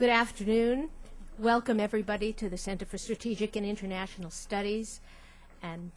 Good afternoon. Welcome everybody to the Center for Strategic and International Studies. And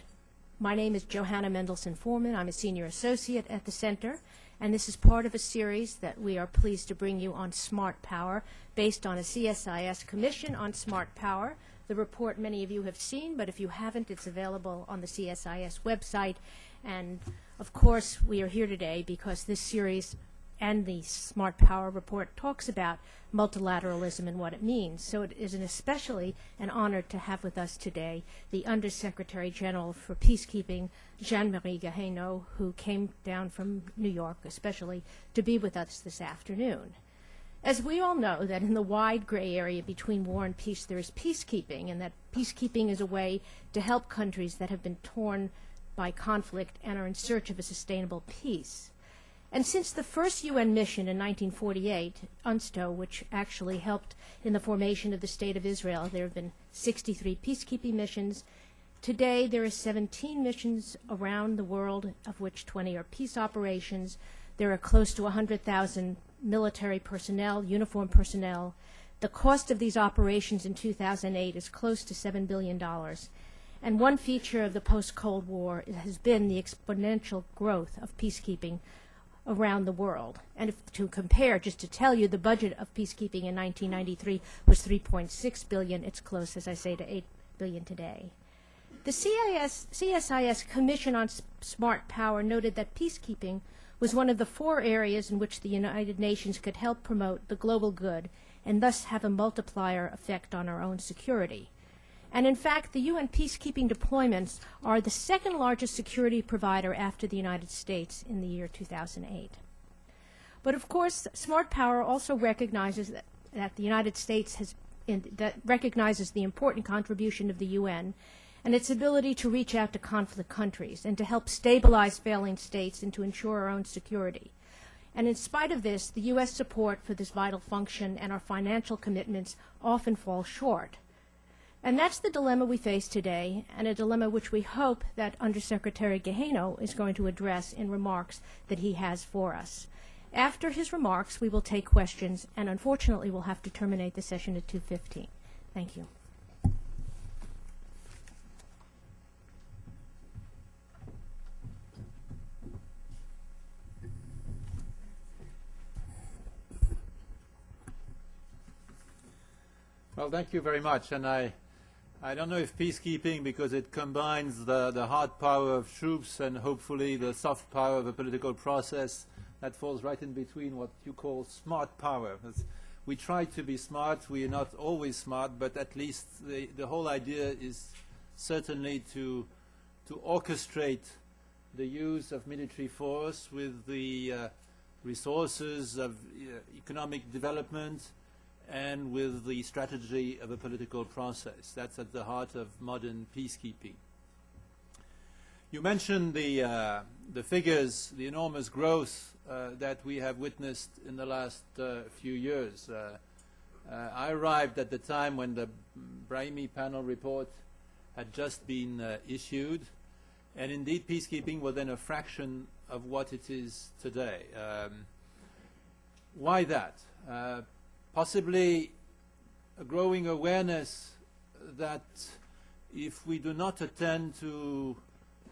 my name is Johanna Mendelson-Foreman. I'm a senior associate at the center, and this is part of a series that we are pleased to bring you on smart power based on a CSIS commission on smart power. The report many of you have seen, but if you haven't, it's available on the CSIS website. And of course, we are here today because this series and the Smart Power report talks about multilateralism and what it means. So it is especially an honor to have with us today the Undersecretary General for Peacekeeping, Jean-Marie Henno, who came down from New York especially to be with us this afternoon. As we all know that in the wide gray area between war and peace there is peacekeeping, and that peacekeeping is a way to help countries that have been torn by conflict and are in search of a sustainable peace. And since the first UN mission in 1948, UNSTO, which actually helped in the formation of the State of Israel, there have been 63 peacekeeping missions. Today there are 17 missions around the world, of which 20 are peace operations. There are close to 100,000 military personnel, uniformed personnel. The cost of these operations in 2008 is close to $7 billion. And one feature of the post-Cold War has been the exponential growth of peacekeeping around the world. And if to compare, just to tell you, the budget of peacekeeping in 1993 was $3.6 billion. It's close, as I say, to $8 billion today. The CSIS Commission on Smart Power noted that peacekeeping was one of the 4 areas in which the United Nations could help promote the global good and thus have a multiplier effect on our own security. And in fact, the UN peacekeeping deployments are the second largest security provider after the United States in the year 2008. But of course, smart power also recognizes that the United States recognizes the important contribution of the UN and its ability to reach out to conflict countries and to help stabilize failing states and to ensure our own security. And in spite of this, the U.S. support for this vital function and our financial commitments often fall short. And that's the dilemma we face today, and a dilemma which we hope that Undersecretary Henno is going to address in remarks that he has for us. After his remarks, we will take questions, and unfortunately we'll have to terminate the session at 2:15. Thank you. Well, thank you very much. And I don't know if peacekeeping, because it combines the hard power of troops and hopefully the soft power of a political process, that falls right in between what you call smart power. We try to be smart. We are not always smart, but at least the whole idea is certainly to orchestrate the use of military force with the resources of economic development and with the strategy of a political process. That's at the heart of modern peacekeeping. You mentioned the figures, the enormous growth that we have witnessed in the last few years. I arrived at the time when the Brahimi panel report had just been issued, and indeed peacekeeping was then a fraction of what it is today. Why that? Possibly a growing awareness that if we do not attend to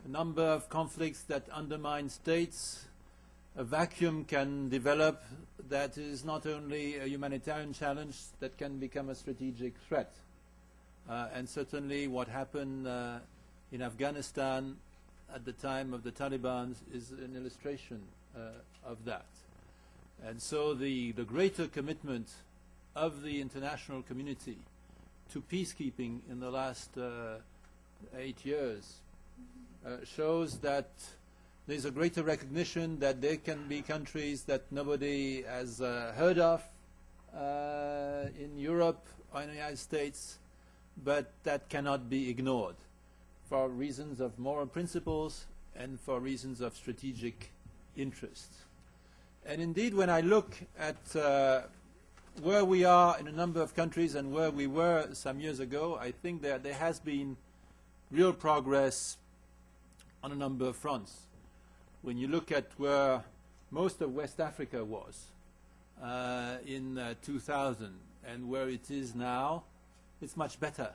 a number of conflicts that undermine states, a vacuum can develop that is not only a humanitarian challenge, that can become a strategic threat. And certainly what happened in Afghanistan at the time of the Taliban is an illustration of that. And so the greater commitment of the international community to peacekeeping in the last 8 years shows that there's a greater recognition that there can be countries that nobody has heard of in Europe or in the United States, but that cannot be ignored for reasons of moral principles and for reasons of strategic interest. And indeed, when I look at where we are in a number of countries and where we were some years ago, I think that there has been real progress on a number of fronts. When you look at where most of West Africa was in 2000 and where it is now, it's much better.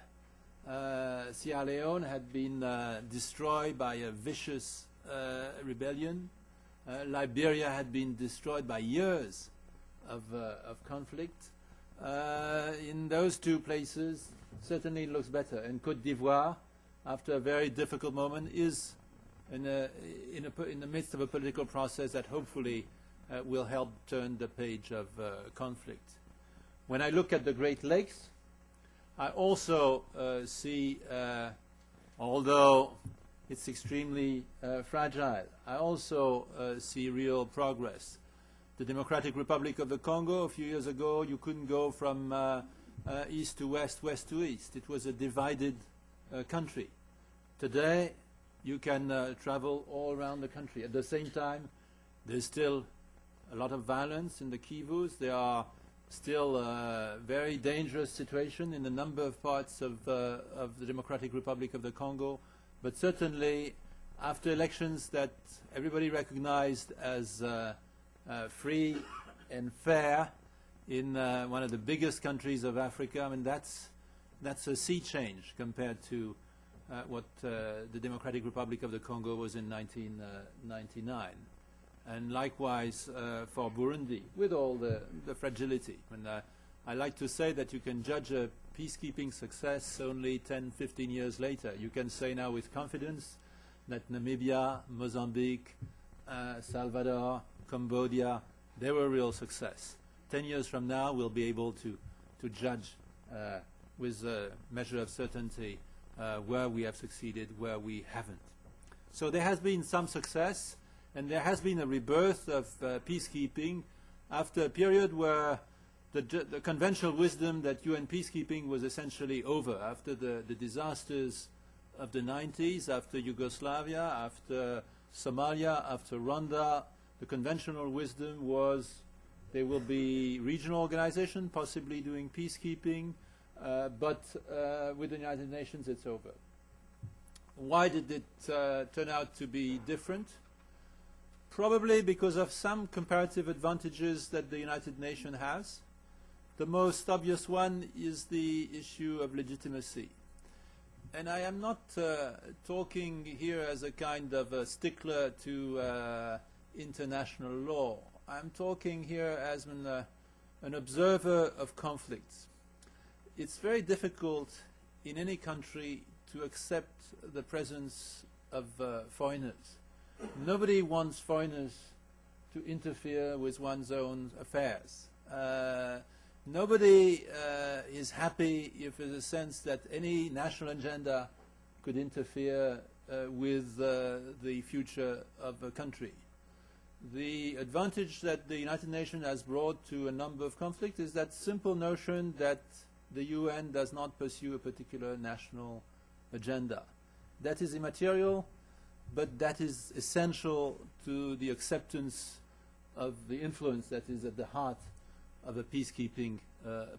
Sierra Leone had been destroyed by a vicious rebellion. Liberia had been destroyed by years of conflict. In those two places, certainly it looks better. And Côte d'Ivoire, after a very difficult moment, is in the midst of a political process that hopefully will help turn the page of conflict. When I look at the Great Lakes, I also see, although it's extremely fragile, I also see real progress. The Democratic Republic of the Congo, a few years ago, you couldn't go from east to west, west to east. It was a divided country. Today, you can travel all around the country. At the same time, there's still a lot of violence in the Kivus. There are still a very dangerous situation in a number of parts of the Democratic Republic of the Congo. But certainly, after elections that everybody recognized as free and fair in one of the biggest countries of Africa, I mean, that's a sea change compared to what the Democratic Republic of the Congo was in 1999. And likewise for Burundi, with all the fragility. And I like to say that you can judge a peacekeeping success only 10, 15 years later. You can say now with confidence that Namibia, Mozambique, Salvador, Cambodia, they were a real success. 10 years from now, we'll be able to judge with a measure of certainty where we have succeeded, where we haven't. So there has been some success, and there has been a rebirth of peacekeeping after a period where the conventional wisdom that UN peacekeeping was essentially over, after the disasters of the 90s, after Yugoslavia, after Somalia, after Rwanda. The conventional wisdom was there will be regional organization, possibly doing peacekeeping, but with the United Nations it's over. Why did it turn out to be different? Probably because of some comparative advantages that the United Nations has. The most obvious one is the issue of legitimacy. And I am not talking here as a kind of a stickler to international law. I'm talking here as an observer of conflicts. It's very difficult in any country to accept the presence of foreigners. Nobody wants foreigners to interfere with one's own affairs. Nobody is happy if there's a sense that any national agenda could interfere with the future of a country. The advantage that the United Nations has brought to a number of conflicts is that simple notion that the UN does not pursue a particular national agenda. That is immaterial, but that is essential to the acceptance of the influence that is at the heart of a peacekeeping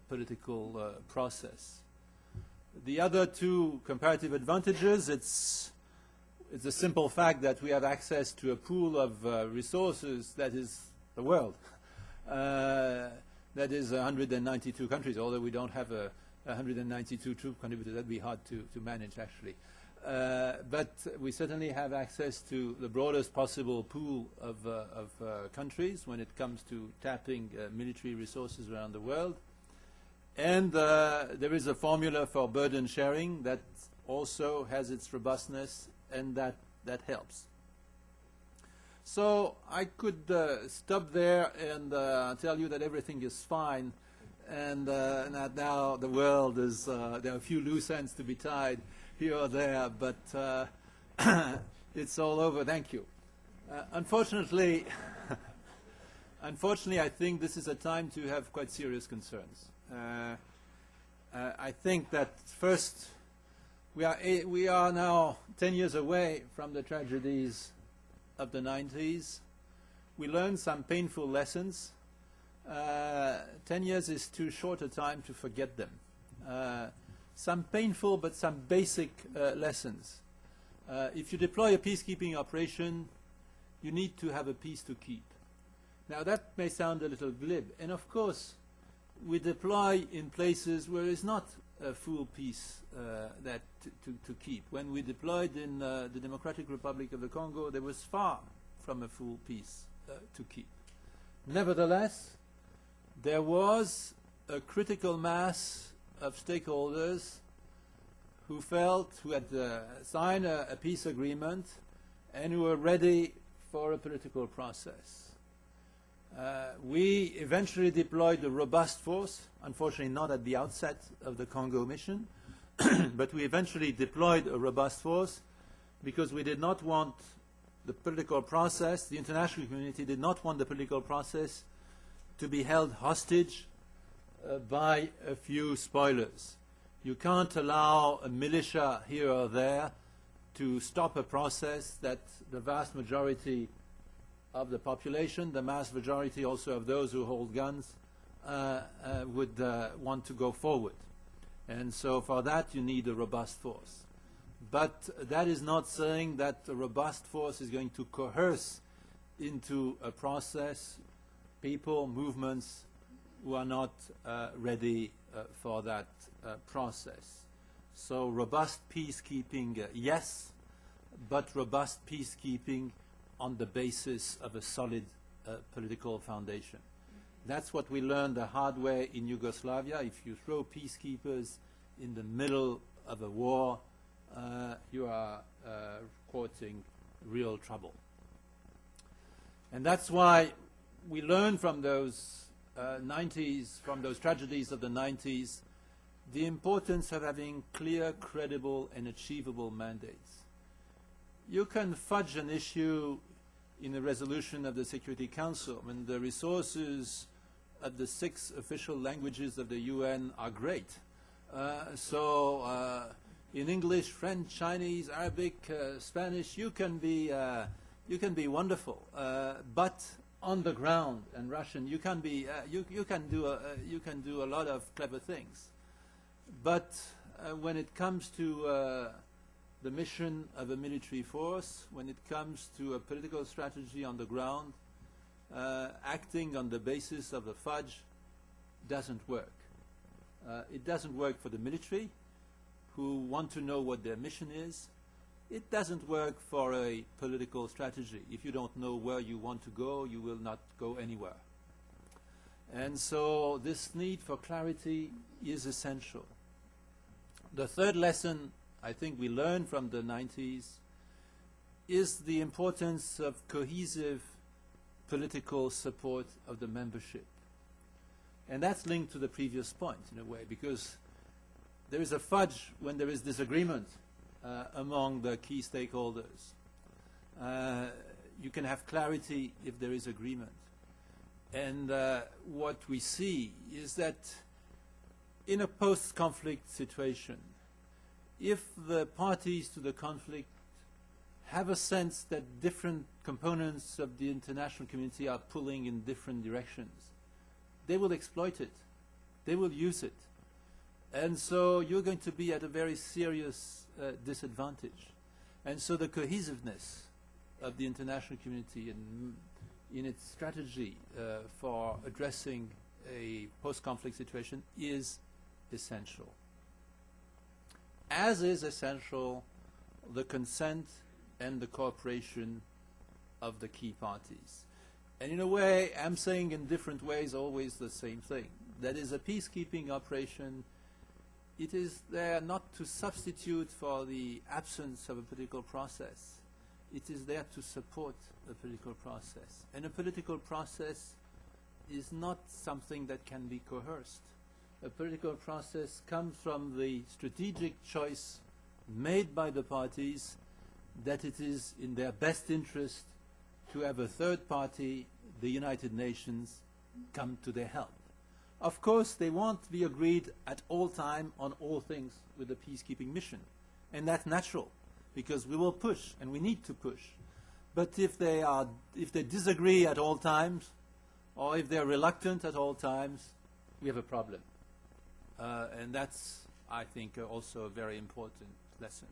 political process. The other two comparative advantages, it's a simple fact that we have access to a pool of resources that is the world. That is 192 countries, although we don't have 192 troop contributors. That'd be hard to manage, actually. But we certainly have access to the broadest possible pool of countries when it comes to tapping military resources around the world. And there is a formula for burden sharing that also has its robustness, and that helps. So I could stop there and tell you that everything is fine, and that now the world is, there are a few loose ends to be tied here or there, but it's all over. Thank you. Unfortunately, I think this is a time to have quite serious concerns. I think that first, we are now 10 years away from the tragedies of the 90s. We learned some painful lessons. 10 years is too short a time to forget them. Some painful but some basic lessons. If you deploy a peacekeeping operation, you need to have a peace to keep. Now that may sound a little glib, and of course we deploy in places where it's not a full peace to keep. When we deployed in the Democratic Republic of the Congo, there was far from a full peace to keep. Nevertheless, there was a critical mass of stakeholders who had signed a peace agreement and who were ready for a political process. We eventually deployed a robust force, unfortunately not at the outset of the Congo mission, but we eventually deployed a robust force because we did not want the political process, the international community did not want the political process to be held hostage by a few spoilers. You can't allow a militia here or there to stop a process that the vast majority of the population, the mass majority also of those who hold guns, would want to go forward. And so for that you need a robust force. But that is not saying that a robust force is going to coerce into a process people, movements who are not ready for that process. So robust peacekeeping, yes, but robust peacekeeping on the basis of a solid political foundation. That's what we learned the hard way in Yugoslavia. If you throw peacekeepers in the middle of a war, you are courting real trouble. And that's why we learned from those 90s, from those tragedies of the 90s, the importance of having clear, credible, and achievable mandates. You can fudge an issue in a resolution of the Security Council when the resources of the 6 official languages of the UN are great. In English, French, Chinese, Arabic, Spanish, you can be wonderful, but on the ground, and Russian, you can do a lot of clever things. But when it comes to the mission of a military force, when it comes to a political strategy on the ground, acting on the basis of the fudge doesn't work. It doesn't work for the military, who want to know what their mission is. It doesn't work for a political strategy. If you don't know where you want to go, you will not go anywhere. And so this need for clarity is essential. The third lesson I think we learned from the 90s is the importance of cohesive political support of the membership. And that's linked to the previous point in a way, because there is a fudge when there is disagreement among the key stakeholders. You can have clarity if there is agreement. And what we see is that in a post-conflict situation, if the parties to the conflict have a sense that different components of the international community are pulling in different directions, they will exploit it. They will use it. And so you're going to be at a very serious disadvantage. And so the cohesiveness of the international community in its strategy for addressing a post-conflict situation is essential. As is essential the consent and the cooperation of the key parties. And in a way, I'm saying in different ways always the same thing. That is, a peacekeeping operation, it is there not to substitute for the absence of a political process. It is there to support a political process. And a political process is not something that can be coerced. A political process comes from the strategic choice made by the parties that it is in their best interest to have a third party, the United Nations, come to their help. Of course, they won't be agreed at all time on all things with the peacekeeping mission. And that's natural, because we will push, and we need to push. But if they disagree at all times, or if they're reluctant at all times, we have a problem. And that's, I think, also a very important lesson.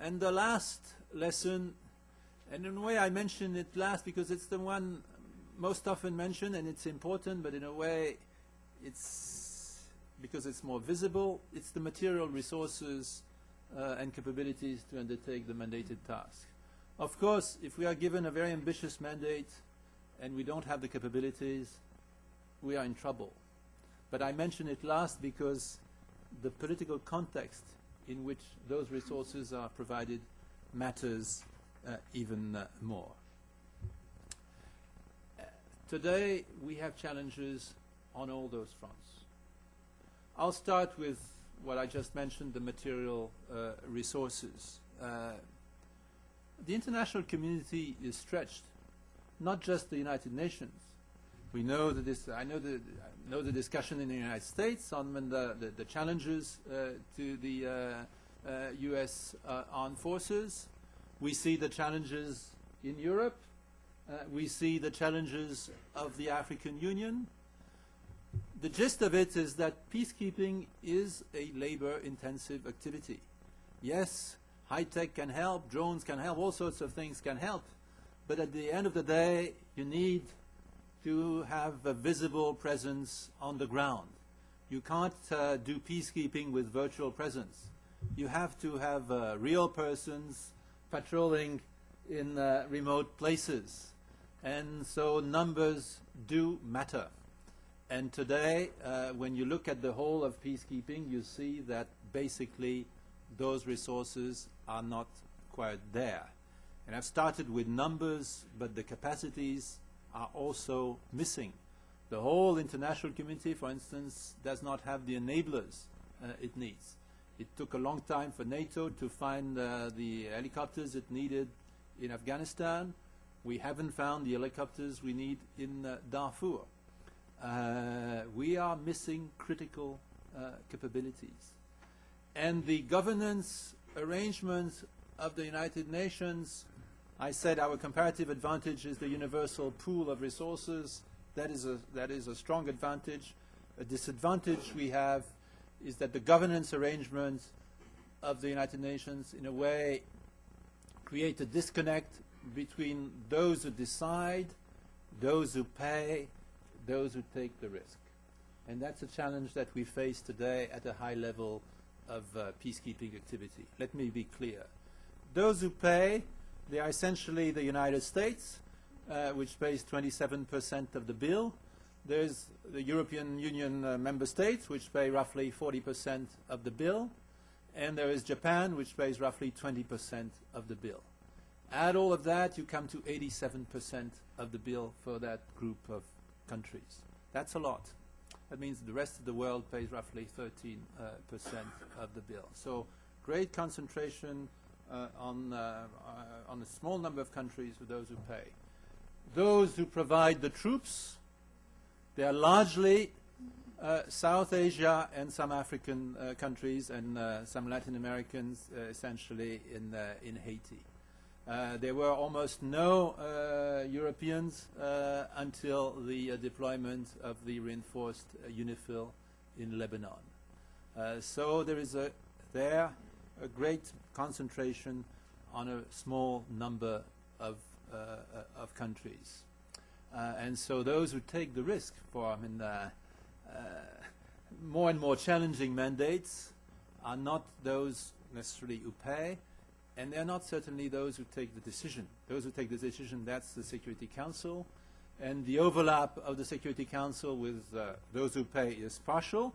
And the last lesson, and in a way I mention it last because it's the one most often mentioned and it's important, but in a way it's because it's more visible, it's the material resources and capabilities to undertake the mandated task. Of course, if we are given a very ambitious mandate and we don't have the capabilities, we are in trouble. But I mention it last because the political context in which those resources are provided matters even more. Today, we have challenges on all those fronts. I'll start with what I just mentioned, the material resources. The international community is stretched, not just the United Nations. We know that I know the discussion in the United States on the challenges to the U.S. armed forces. We see the challenges in Europe. We see the challenges of the African Union. The gist of it is that peacekeeping is a labor-intensive activity. Yes, high-tech can help, drones can help, all sorts of things can help. But at the end of the day, you need to have a visible presence on the ground. You can't do peacekeeping with virtual presence. You have to have real persons patrolling in remote places. And so numbers do matter. And today, when you look at the whole of peacekeeping, you see that basically those resources are not quite there. And I've started with numbers, but the capacities are also missing. The whole international community, for instance, does not have the enablers it needs. It took a long time for NATO to find the helicopters it needed in Afghanistan. We haven't found the helicopters we need in Darfur. We are missing critical capabilities. And the governance arrangements of the United Nations, I said our comparative advantage is the universal pool of resources. That is a strong advantage. A disadvantage we have is that the governance arrangements of the United Nations, in a way, create a disconnect between those who decide, those who pay, those who take the risk. And that's a challenge that we face today at a high level of peacekeeping activity. Let me be clear. Those who pay, they are essentially the United States, which pays 27% of the bill. There's the European Union member states, which pay roughly 40% of the bill. And there is Japan, which pays roughly 20% of the bill. Add all of that, you come to 87% of the bill for that group of countries. That's a lot. That means the rest of the world pays roughly 13% of the bill. So great concentration on a small number of countries for those who pay. Those who provide the troops, they are largely South Asia and some African countries and some Latin Americans, essentially in Haiti. There were almost no Europeans until the deployment of the reinforced UNIFIL in Lebanon. So there is a great concentration on a small number of countries. And so those who take the risk for more and more challenging mandates are not those necessarily who pay, and they're not certainly those who take the decision. Those who take the decision, that's the Security Council. And the overlap of the Security Council with those who pay is partial,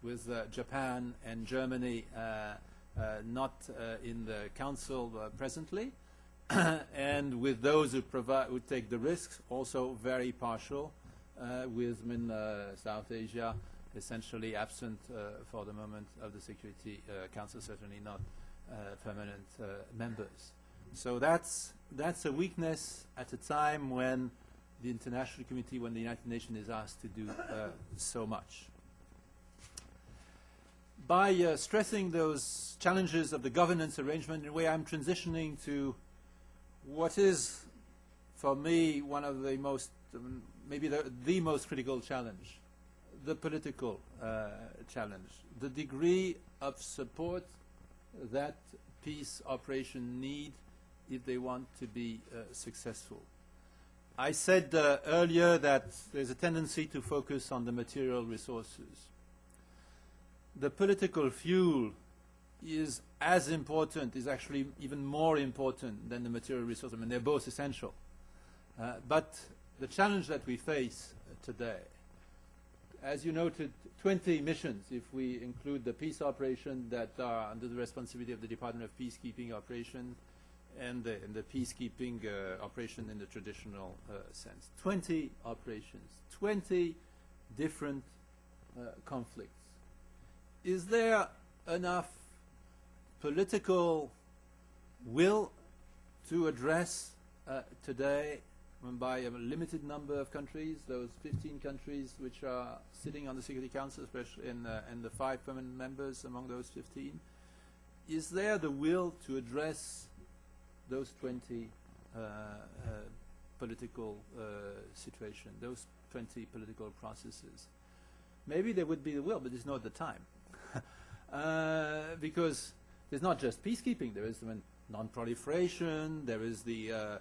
with Japan and Germany not in the Council presently. And with those who take the risks, also very partial, with South Asia essentially absent for the moment of the Security Council, certainly not permanent members. So that's a weakness at a time when the international community, when the United Nations is asked to do so much. By stressing those challenges of the governance arrangement, in a way I'm transitioning to what is, for me, one of the most, maybe the most critical challenge, the political challenge, the degree of support that peace operations need if they want to be successful. I said earlier that there's a tendency to focus on the material resources. The political fuel is as important, is actually even more important than the material resource. I mean, they're both essential. But the challenge that we face today, as you noted, 20 missions, if we include the peace operations that are under the responsibility of the Department of Peacekeeping operations and the peacekeeping operation in the traditional sense. 20 operations, 20 different conflicts. Is there enough political will to address today by a limited number of countries, those 15 countries which are sitting on the Security Council, especially and the 5 permanent members among those 15? Is there the will to address those 20 political situations, those 20 political processes? Maybe there would be the will, but there's not the time. Because there's not just peacekeeping. There is non-proliferation. There is the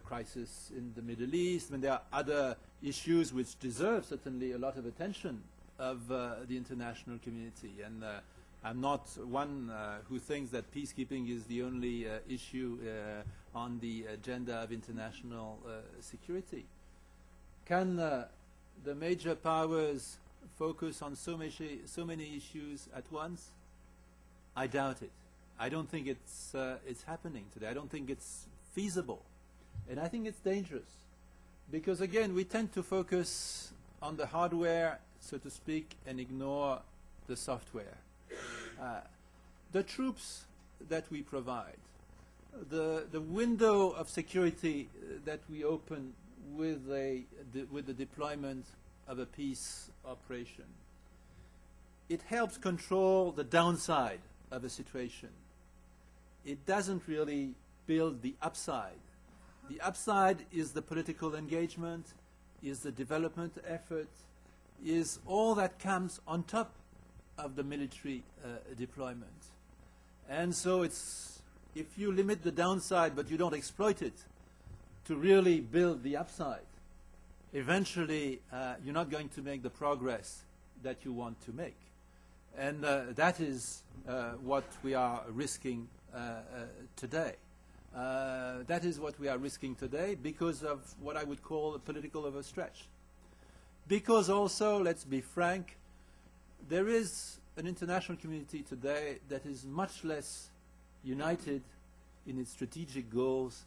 crisis in the Middle East. I mean, there are other issues which deserve certainly a lot of attention of the international community. And I'm not one who thinks that peacekeeping is the only issue on the agenda of international security. Can the major powers focus on so many issues at once? I doubt it. I don't think it's happening today. I don't think it's feasible. And I think it's dangerous. Because again, we tend to focus on the hardware, so to speak, and ignore the software. The troops that we provide, the window of security that we open with the deployment of a peace operation, it helps control the downside of a situation. It doesn't really build the upside. The upside is the political engagement, is the development effort, is all that comes on top of the military deployment. And so it's, if you limit the downside but you don't exploit it to really build the upside, eventually you're not going to make the progress that you want to make. And that is what we are risking today. That is what we are risking today because of what I would call a political overstretch. Because also, let's be frank, there is an international community today that is much less united in its strategic goals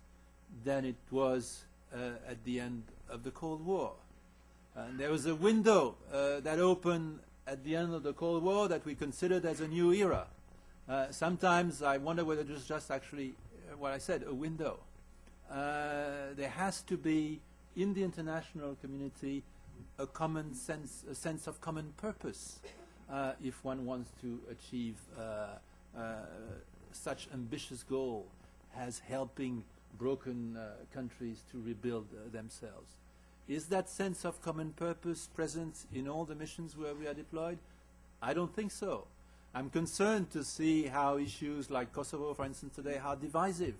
than it was at the end of the Cold War. And there was a window that opened at the end of the Cold War that we considered as a new era. Sometimes I wonder whether it was just actually what I said, a window. There has to be, in the international community, a common sense, a sense of common purpose, if one wants to achieve such ambitious goal as helping broken countries to rebuild themselves. Is that sense of common purpose present in all the missions where we are deployed? I don't think so. I'm concerned to see how issues like Kosovo, for instance, today, are divisive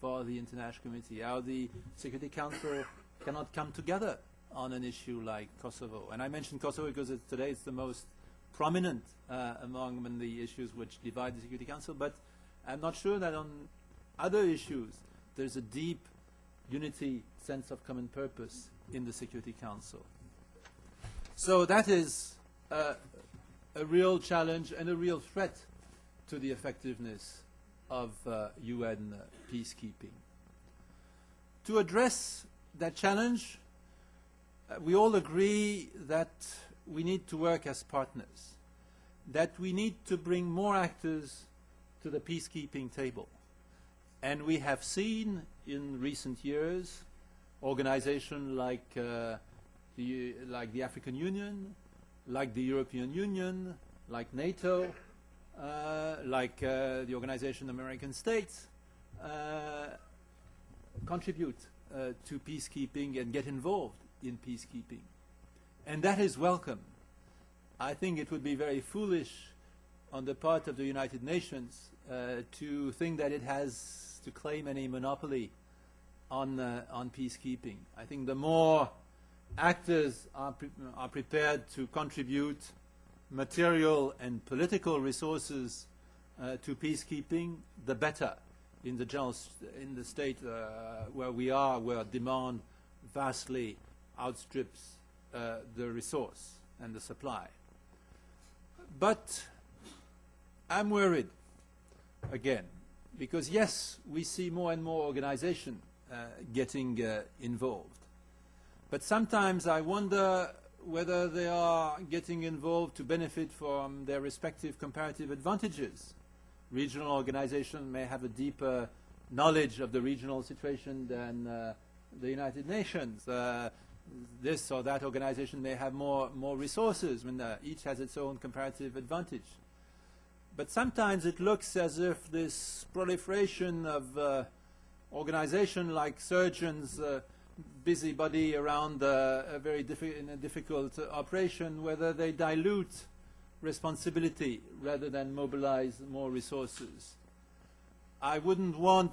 for the international community, how the Security Council cannot come together on an issue like Kosovo. And I mentioned Kosovo because today it's the most prominent among the issues which divide the Security Council, but I'm not sure that on other issues there's a deep unity, sense of common purpose in the Security Council. So that is a real challenge and a real threat to the effectiveness of UN peacekeeping. To address that challenge, we all agree that we need to work as partners, that we need to bring more actors to the peacekeeping table. And we have seen in recent years organizations like the African Union, like the European Union, like NATO, like the Organization of American States, contribute to peacekeeping and get involved in peacekeeping. And that is welcome. I think it would be very foolish on the part of the United Nations to think that it has to claim any monopoly on peacekeeping. I think the more actors are prepared to contribute material and political resources to peacekeeping, the better. In the state where we are, where demand vastly outstrips the resource and the supply. But I'm worried, again, because yes, we see more and more organizations getting involved. But sometimes I wonder whether they are getting involved to benefit from their respective comparative advantages. Regional organizations may have a deeper knowledge of the regional situation than the United Nations. This or that organization may have more resources. I mean, each has its own comparative advantage. But sometimes it looks as if this proliferation of organizations like surgeons, busybody around in a difficult operation, whether they dilute responsibility rather than mobilize more resources. I wouldn't want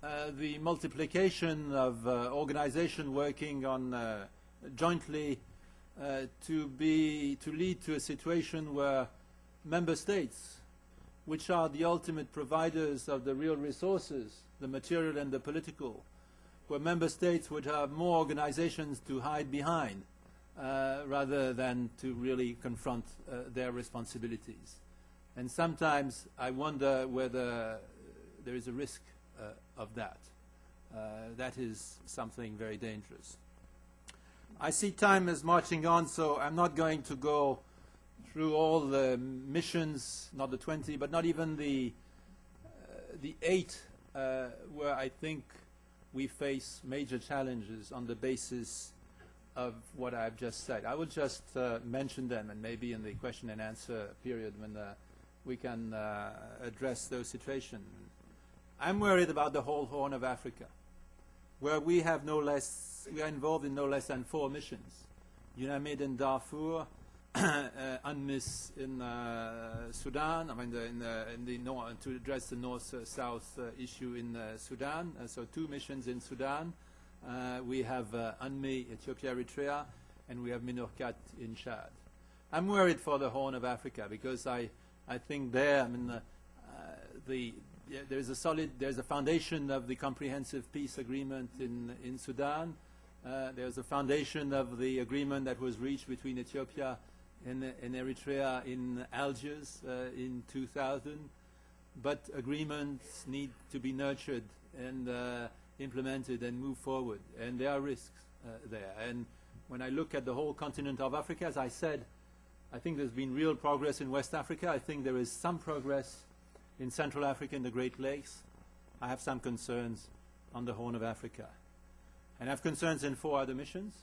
the multiplication of organizations working on jointly to lead to a situation where member states, which are the ultimate providers of the real resources, the material and the political, where member states would have more organizations to hide behind rather than to really confront their responsibilities. And sometimes I wonder whether there is a risk of that. That is something very dangerous. I see time is marching on, so I'm not going to go through all the missions, not the 20, but not even the 8 where I think we face major challenges on the basis of what I've just said. I will just mention them, and maybe in the question and answer period when we can address those situations. I'm worried about the whole Horn of Africa, where we are involved in no less than 4 missions. UNAMID in Darfur, UNMISS in Sudan, I mean to address the north-south issue in Sudan, so 2 missions in Sudan. We have UNMI, Ethiopia, Eritrea, and we have MINURCAT in Chad. I'm worried for the Horn of Africa because I think there, I mean, there's a foundation of the comprehensive peace agreement in Sudan. There's a foundation of the agreement that was reached between Ethiopia and Eritrea in Algiers in 2000. But agreements need to be nurtured and implemented and move forward, and there are risks there. And when I look at the whole continent of Africa, as I said, I think there's been real progress in West Africa. I think there is some progress in Central Africa and the Great Lakes. I have some concerns on the Horn of Africa. And I have concerns in 4 other missions.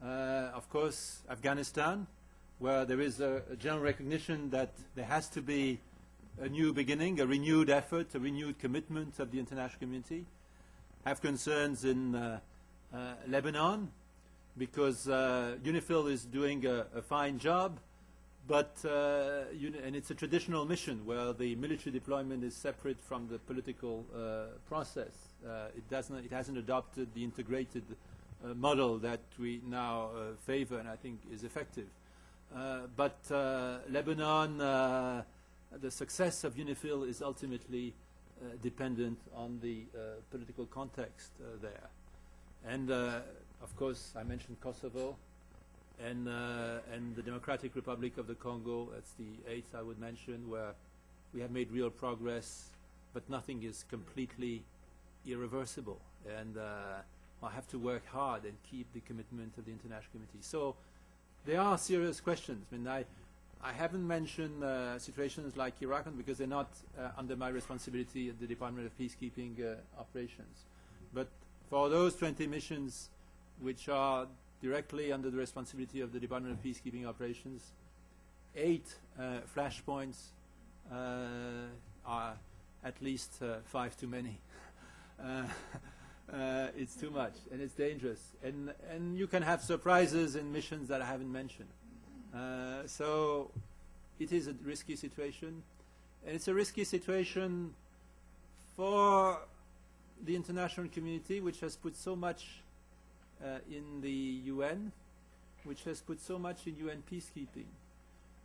Of course, Afghanistan, where there is a general recognition that there has to be a new beginning, a renewed effort, a renewed commitment of the international community. I have concerns in Lebanon, because UNIFIL is doing a fine job, but and it's a traditional mission where the military deployment is separate from the political process. It hasn't adopted the integrated model that we now favor and I think is effective. But Lebanon, the success of UNIFIL is ultimately dependent on the political context there. And of course, I mentioned Kosovo and the Democratic Republic of the Congo. That's the 8th I would mention, where we have made real progress, but nothing is completely irreversible. And I have to work hard and keep the commitment of the international community. So there are serious questions. I mean, I haven't mentioned situations like Iraq because they're not under my responsibility at the Department of Peacekeeping operations. But for those 20 missions which are directly under the responsibility of the Department of Peacekeeping operations, 8 flashpoints are at least 5 too many. It's too much and it's dangerous. And you can have surprises in missions that I haven't mentioned. So it is a risky situation. And it's a risky situation for the international community, which has put so much in the UN, which has put so much in UN peacekeeping.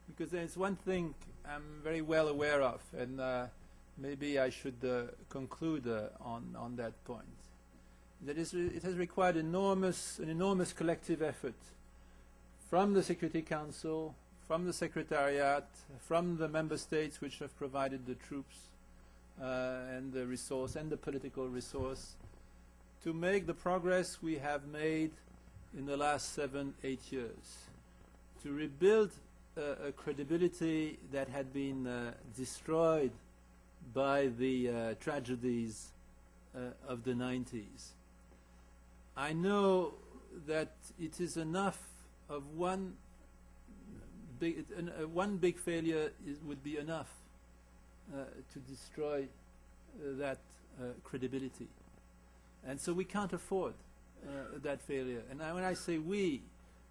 Because there's one thing I'm very well aware of, and maybe I should conclude on that point. That is, it has required an enormous collective effort from the Security Council, from the Secretariat, from the member states which have provided the troops and the resource and the political resource to make the progress we have made in the last 7-8 years, to rebuild a credibility that had been destroyed by the tragedies of the 90s. I know that it is enough of one big failure would be enough to destroy that credibility. And so we can't afford that failure. And when I say we,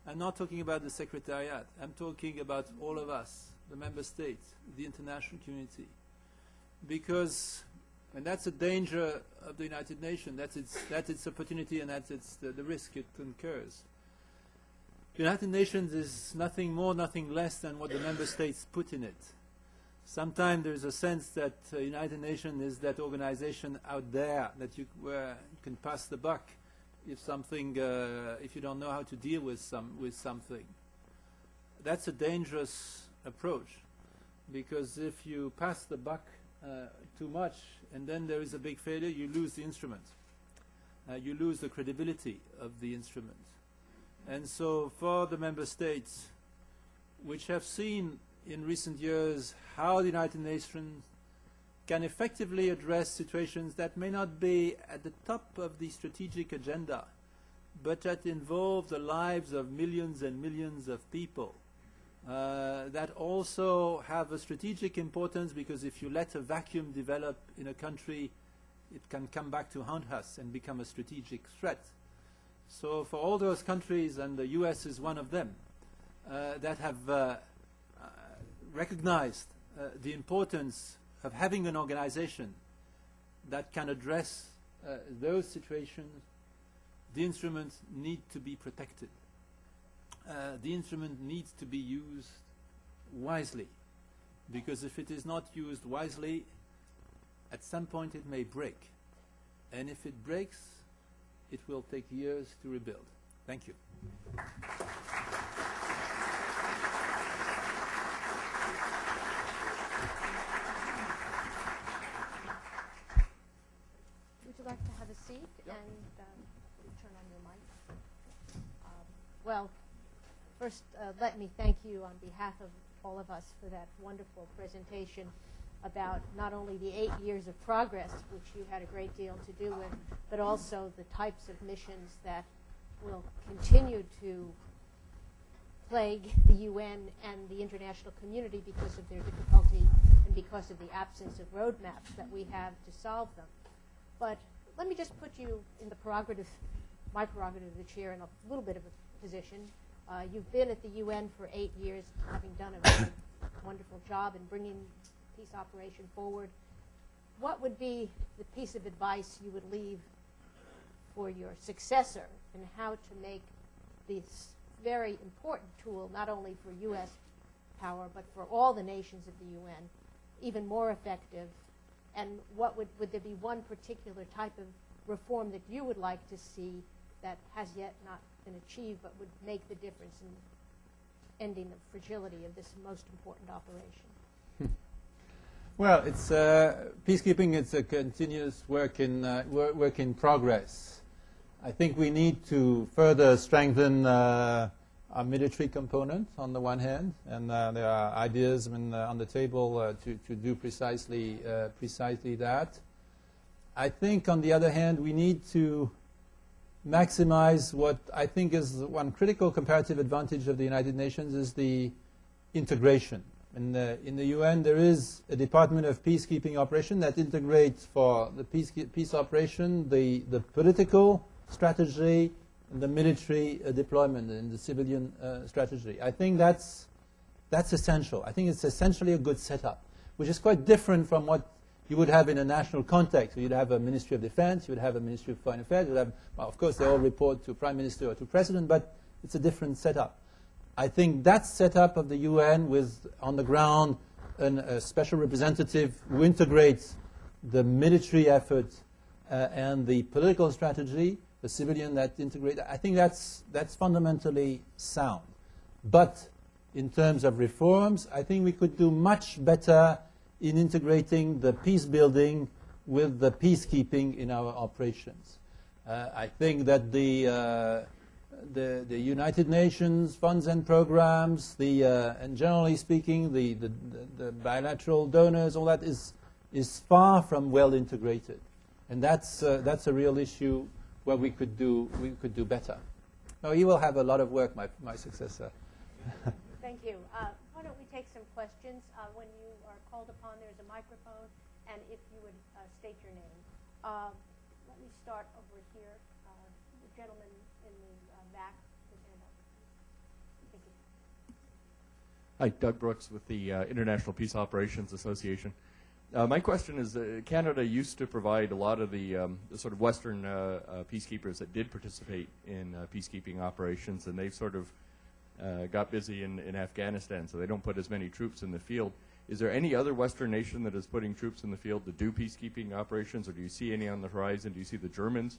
I'm not talking about the Secretariat. I'm talking about all of us, the member states, the international community. Because, and that's a danger of the United Nations, that's its opportunity and that's the risk it incurs. The United Nations is nothing more, nothing less than what the member states put in it. Sometimes there's a sense that the United Nations is that organization out there that you can pass the buck if something, if you don't know how to deal with something. That's a dangerous approach, because if you pass the buck too much and then there is a big failure, you lose the instrument. You lose the credibility of the instrument. And so for the member states, which have seen in recent years how the United Nations can effectively address situations that may not be at the top of the strategic agenda, but that involve the lives of millions and millions of people, that also have a strategic importance, because if you let a vacuum develop in a country, it can come back to haunt us and become a strategic threat. So for all those countries, and the US is one of them, that have recognized the importance of having an organization that can address those situations, the instrument needs to be protected. The instrument needs to be used wisely, because if it is not used wisely, at some point it may break. And if it breaks, it will take years to rebuild. Thank you. Would you like to have a seat? Yep. And turn on your mic? Well, first, let me thank you on behalf of all of us for that wonderful presentation about not only the 8 years of progress, which you had a great deal to do with, but also the types of missions that will continue to plague the UN and the international community because of their difficulty and because of the absence of roadmaps that we have to solve them. But let me just put you in the prerogative, my prerogative of the chair, in a little bit of a position. You've been at the UN for 8 years, having done a really wonderful job in bringing peace operation forward. What would be the piece of advice you would leave for your successor in how to make this very important tool, not only for U.S. power, but for all the nations of the UN, even more effective? And what would there be one particular type of reform that you would like to see that has yet not been achieved, but would make the difference in ending the fragility of this most important operation? Well, it's peacekeeping. It's a continuous work in progress. I think we need to further strengthen our military component on the one hand, and there are ideas on the table to do precisely that. I think, on the other hand, we need to maximize what I think is one critical comparative advantage of the United Nations is the integration. In the UN, there is a Department of Peacekeeping Operation that integrates for the peace operation the political strategy and the military deployment and the civilian strategy. I think that's essential. I think it's essentially a good setup, which is quite different from what you would have in a national context. So you'd have a Ministry of Defense, you would have a Ministry of Foreign Affairs, you'd have, well, of course, they all report to Prime Minister or to President, but it's a different setup. I think that setup of the UN with, on the ground, a special representative who integrates the military effort and the political strategy, the civilian that integrate, I think that's fundamentally sound. But in terms of reforms, I think we could do much better in integrating the peace building with the peacekeeping in our operations. I think that the United Nations funds and programs, and generally speaking, the bilateral donors, all that is far from well integrated, and that's a real issue where we could do better. No, he will have a lot of work, my successor. Thank you. Why don't we take some questions? When you are called upon, there's a microphone, and if you would state your name. Let me start over here. The gentleman in the back. His hand up. Thank you. Hi, Doug Brooks with the International Peace Operations Association. My question is, Canada used to provide a lot of the sort of Western peacekeepers that did participate in peacekeeping operations, and they've sort of got busy in Afghanistan, so they don't put as many troops in the field. Is there any other Western nation that is putting troops in the field to do peacekeeping operations, or do you see any on the horizon? Do you see the Germans,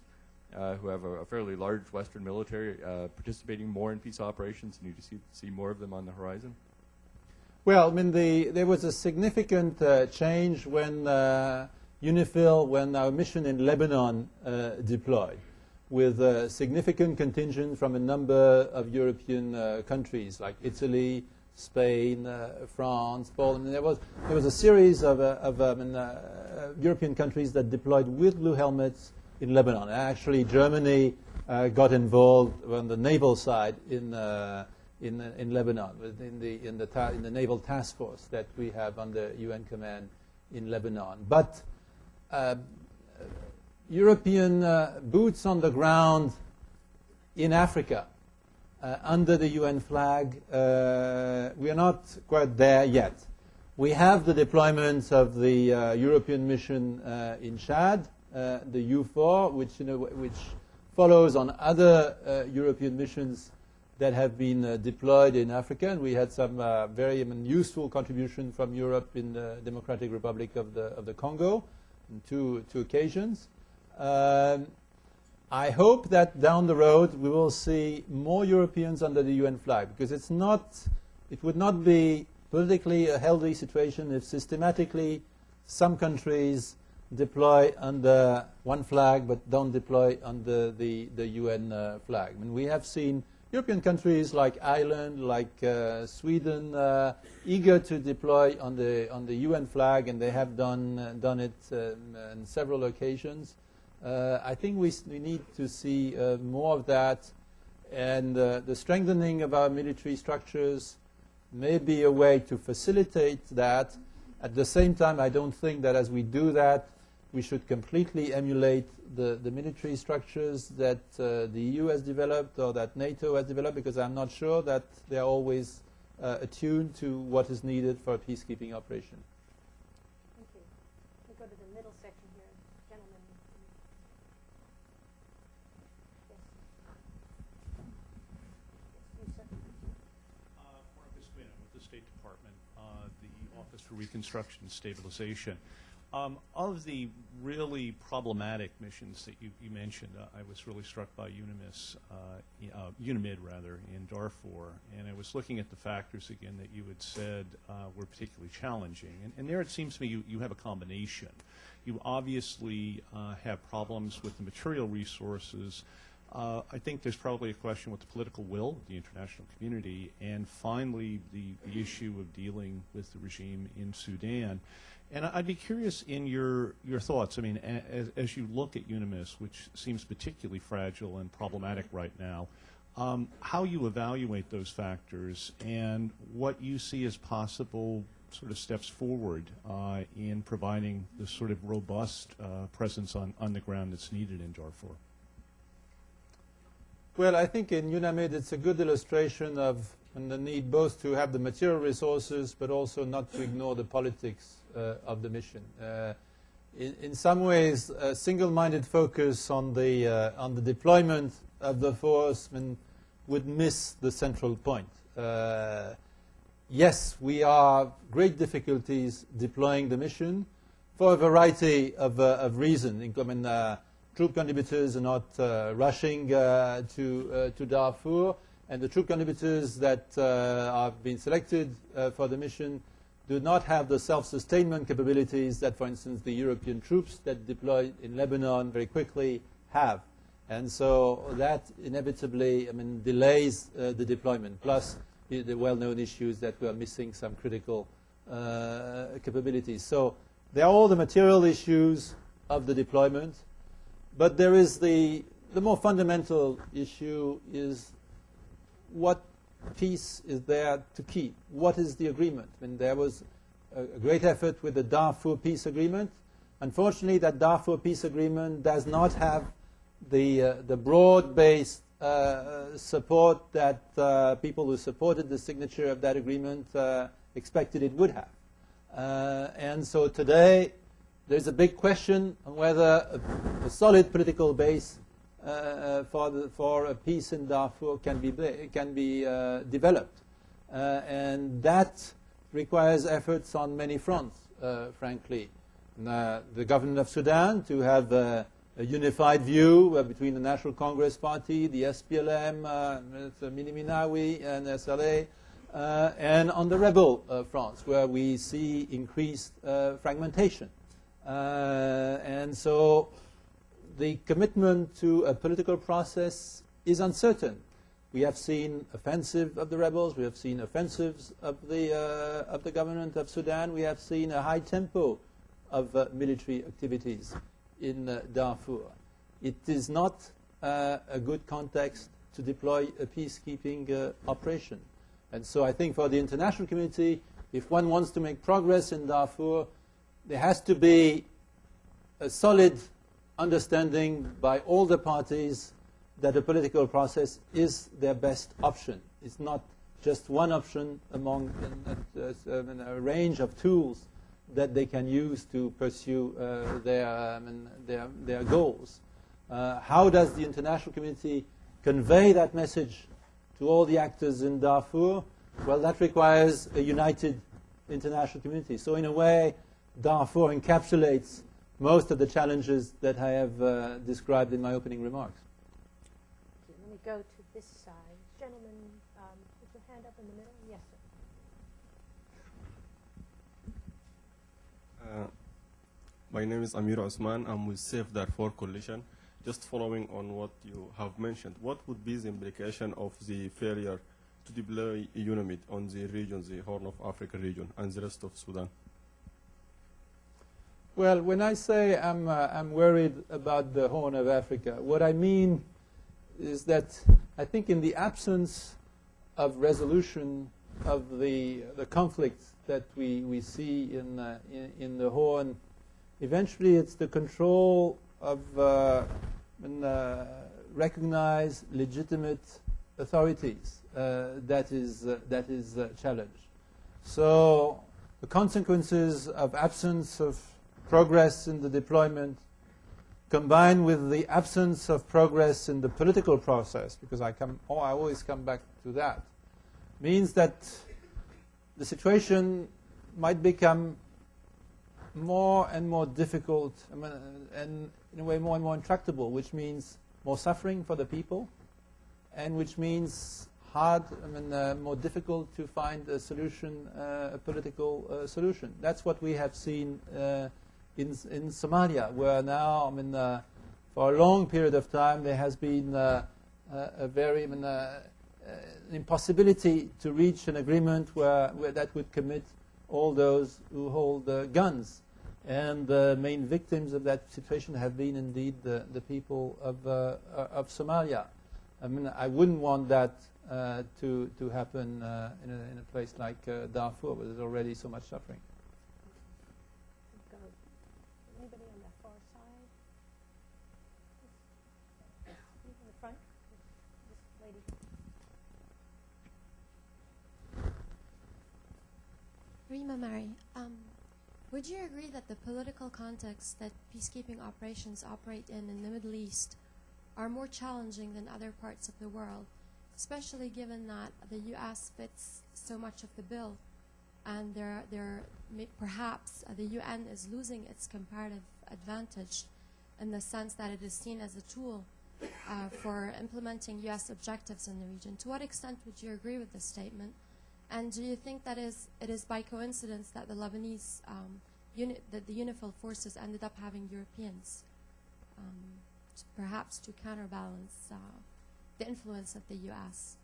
who have a fairly large Western military, participating more in peace operations, and you see more of them on the horizon? Well, I mean, there was a significant change when UNIFIL, when our mission in Lebanon deployed, with a significant contingent from a number of European countries like Italy, Spain, France, Poland. There was a series of European countries that deployed with blue helmets in Lebanon. Actually, Germany got involved on the naval side in Lebanon, in the naval task force that we have under UN command in Lebanon. But European boots on the ground in Africa under the UN flag, we are not quite there yet. We have the deployment of the European mission in Chad, the U4, which follows on other European missions that have been deployed in Africa, and we had some very useful contribution from Europe in the Democratic Republic of the Congo on two occasions. I hope that down the road we will see more Europeans under the UN flag, because it would not be politically a healthy situation if systematically some countries deploy under one flag but don't deploy under the UN flag. I mean, we have seen European countries like Ireland, like Sweden, eager to deploy on the UN flag, and they have done it on several occasions. I think we need to see more of that, and the strengthening of our military structures may be a way to facilitate that. At the same time, I don't think that as we do that, we should completely emulate the military structures that the EU has developed or that NATO has developed, because I'm not sure that they're always attuned to what is needed for a peacekeeping operation. Thank you. We'll go to the middle section here. Gentlemen. Yes. Yes, sir. Marcus Quinn, I'm with the State Department, the Office for Reconstruction and Stabilization. Of the really problematic missions that you mentioned, I was really struck by UNAMID in Darfur, and I was looking at the factors again that you had said were particularly challenging. And there it seems to me you have a combination. You obviously have problems with the material resources. I think there's probably a question with the political will of the international community, and finally the issue of dealing with the regime in Sudan. And I'd be curious in your thoughts. I mean, as you look at UNAMIS, which seems particularly fragile and problematic right now, how you evaluate those factors and what you see as possible sort of steps forward in providing the sort of robust presence on the ground that's needed in Darfur. Well, I think in UNAMID it's a good illustration of the need both to have the material resources but also not to ignore the politics of the mission. in some ways, a single-minded focus on the deployment of the force would miss the central point. Yes, we have great difficulties deploying the mission for a variety of reasons. Troop contributors are not rushing to Darfur, and the troop contributors that have been selected for the mission do not have the self-sustainment capabilities that, for instance, the European troops that deployed in Lebanon very quickly have. And so that inevitably delays the deployment, plus the well-known issues that we are missing some critical capabilities. So there are all the material issues of the deployment, but there is the more fundamental issue is what peace is there to keep. What is the agreement? There was a great effort with the Darfur peace agreement. Unfortunately, that Darfur peace agreement does not have the broad-based support that people who supported the signature of that agreement expected it would have. And so today, there's a big question on whether a solid political base for a peace in Darfur can be developed. And that requires efforts on many fronts, frankly. The government of Sudan to have a unified view between the National Congress Party, the SPLM, Mini Minawi, and SLA, and on the rebel fronts, where we see increased fragmentation. And so the commitment to a political process is uncertain. We have seen offensive of the rebels. We have seen offensives of the government of Sudan. We have seen a high tempo of military activities in Darfur. It is not a good context to deploy a peacekeeping operation. And so I think for the international community, if one wants to make progress in Darfur, there has to be a solid understanding by all the parties that a political process is their best option. It's not just one option among a range of tools that they can use to pursue their goals. How does the international community convey that message to all the actors in Darfur? Well, that requires a united international community. So in a way, Darfur encapsulates most of the challenges that I have described in my opening remarks. Okay, let me go to this side. Gentlemen, put your hand up in the middle. Yes, sir. My name is Amir Osman. I'm with Save Darfur Coalition. Just following on what you have mentioned, what would be the implication of the failure to deploy a UNIMID on the region, the Horn of Africa region, and the rest of Sudan? Well, when I say I'm worried about the Horn of Africa, what I mean is that I think in the absence of resolution of the conflicts that we see in the Horn, eventually it's the control of recognized, legitimate authorities that is challenged. So the consequences of absence of progress in the deployment, combined with the absence of progress in the political process, because I always come back to that, means that the situation might become more and more difficult, and in a way more and more intractable, which means more suffering for the people, and which means more difficult to find a solution, a political solution. That's what we have seen in Somalia, where now, for a long period of time, there has been a very impossibility to reach an agreement where that would commit all those who hold guns. And the main victims of that situation have been indeed the people of Somalia. I wouldn't want that to happen in a place like Darfur, where there's already so much suffering. Anybody on that far side? In the front? This lady. Rima Mari, Would you agree that the political context that peacekeeping operations operate in the Middle East are more challenging than other parts of the world, especially given that the U.S. fits so much of the bill, and perhaps the UN is losing its comparative advantage in the sense that it is seen as a tool for implementing U.S. objectives in the region? To what extent would you agree with this statement? And do you think that it is by coincidence that the Lebanese that the UNIFIL forces ended up having Europeans, perhaps to counterbalance the influence of the U.S.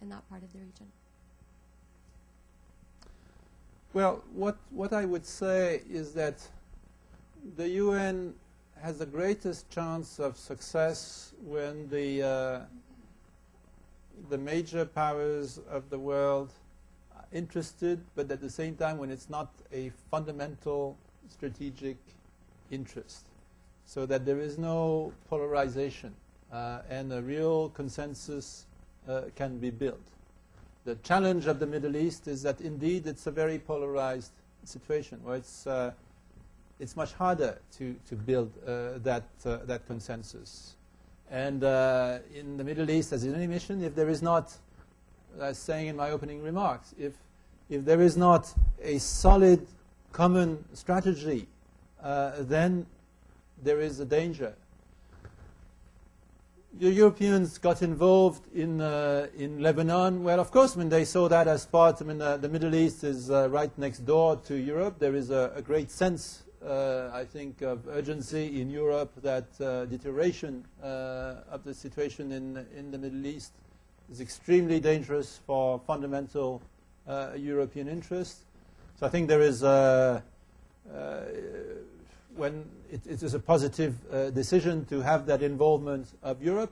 in that part of the region? Well, what I would say is that the UN has the greatest chance of success when the major powers of the world are interested, but at the same time when it's not a fundamental strategic interest, so that there is no polarization and a real consensus can be built. The challenge of the Middle East is that indeed it's a very polarized situation where it's much harder to build that consensus. And in the Middle East, as in any mission, if there is not, as I was saying in my opening remarks, if there is not a solid common strategy, then there is a danger. The Europeans got involved in Lebanon. Well, of course, when they saw that as part, the Middle East is right next door to Europe. There is a great sense, I think, of urgency in Europe that deterioration of the situation in the Middle East is extremely dangerous for fundamental European interests. So I think there is when it is a positive decision to have that involvement of Europe.